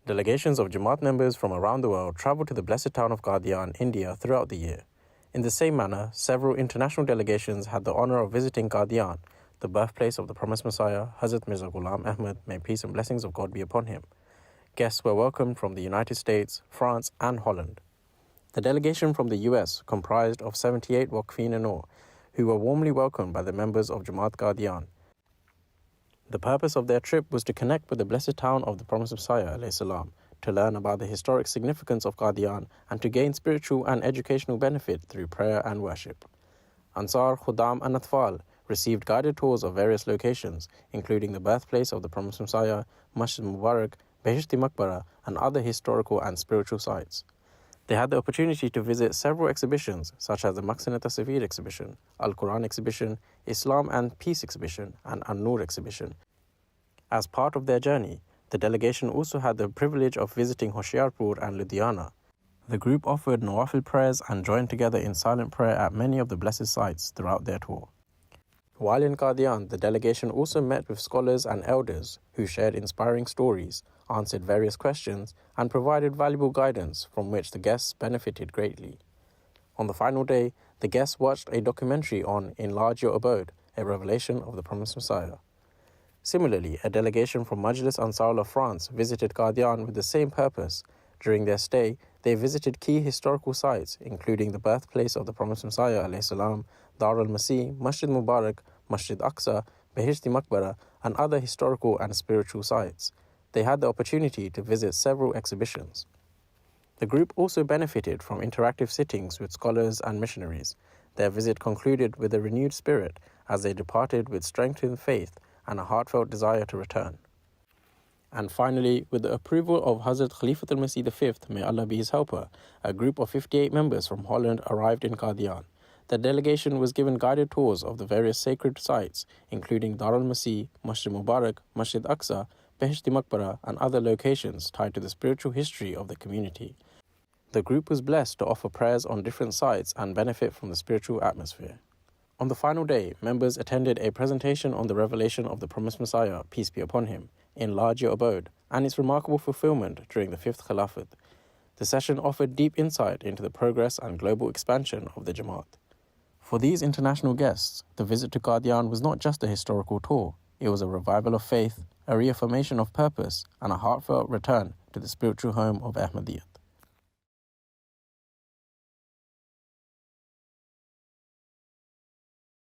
Delegations of Jama'at members from around the world travel to the blessed town of Qadian, India throughout the year. In the same manner, several international delegations had the honor of visiting Qadian, the birthplace of the promised Messiah, Hazrat Mirza Ghulam Ahmad, may peace and blessings of God be upon him. Guests were welcomed from the United States, France and Holland. The delegation from the US comprised of 78 Waqfeen in all, who were warmly welcomed by the members of Jama'at Qadian. The purpose of their trip was to connect with the blessed town of the promised Messiah ﷺ, to learn about the historic significance of Qadian and to gain spiritual and educational benefit through prayer and worship. Ansar, Khuddam and Atfal received guided tours of various locations, including the birthplace of the promised Messiah, Masjid Mubarak, Behishti Maqbara and other historical and spiritual sites. They had the opportunity to visit several exhibitions such as the Maqsanat Tasavir exhibition, Al-Quran exhibition, Islam and Peace exhibition and An-Nur exhibition. As part of their journey, the delegation also had the privilege of visiting Hoshiarpur and Ludhiana. The group offered Nawafil prayers and joined together in silent prayer at many of the blessed sites throughout their tour. While in Qadian, the delegation also met with scholars and elders who shared inspiring stories, answered various questions, and provided valuable guidance from which the guests benefited greatly. On the final day, the guests watched a documentary on Enlarge Your Abode, a revelation of the promised Messiah. Similarly, a delegation from Majlis Ansarullah France visited Qadian with the same purpose. During their stay, they visited key historical sites, including the birthplace of the promised Messiah ﷺ, Dar al-Masih, Masjid Mubarak, Masjid Aqsa, Behishti Maqbara, and other historical and spiritual sites. They had the opportunity to visit several exhibitions. The group also benefited from interactive sittings with scholars and missionaries. Their visit concluded with a renewed spirit as they departed with strengthened faith and a heartfelt desire to return. And finally, with the approval of Hazrat Khalifat al-Masih V, may Allah be his helper, a group of 58 members from Holland arrived in Qadian. The delegation was given guided tours of the various sacred sites, including Dar al-Masih, Masjid Mubarak, Masjid Aqsa, Behishti Maqbara, and other locations tied to the spiritual history of the community. The group was blessed to offer prayers on different sites and benefit from the spiritual atmosphere. On the final day, members attended a presentation on the revelation of the promised Messiah, peace be upon him, Enlarge Your Abode, and its remarkable fulfillment during the 5th Khilafat. The session offered deep insight into the progress and global expansion of the Jama'at. For these international guests, the visit to Qadian was not just a historical tour, it was a revival of faith, a reaffirmation of purpose, and a heartfelt return to the spiritual home of Ahmadiyya.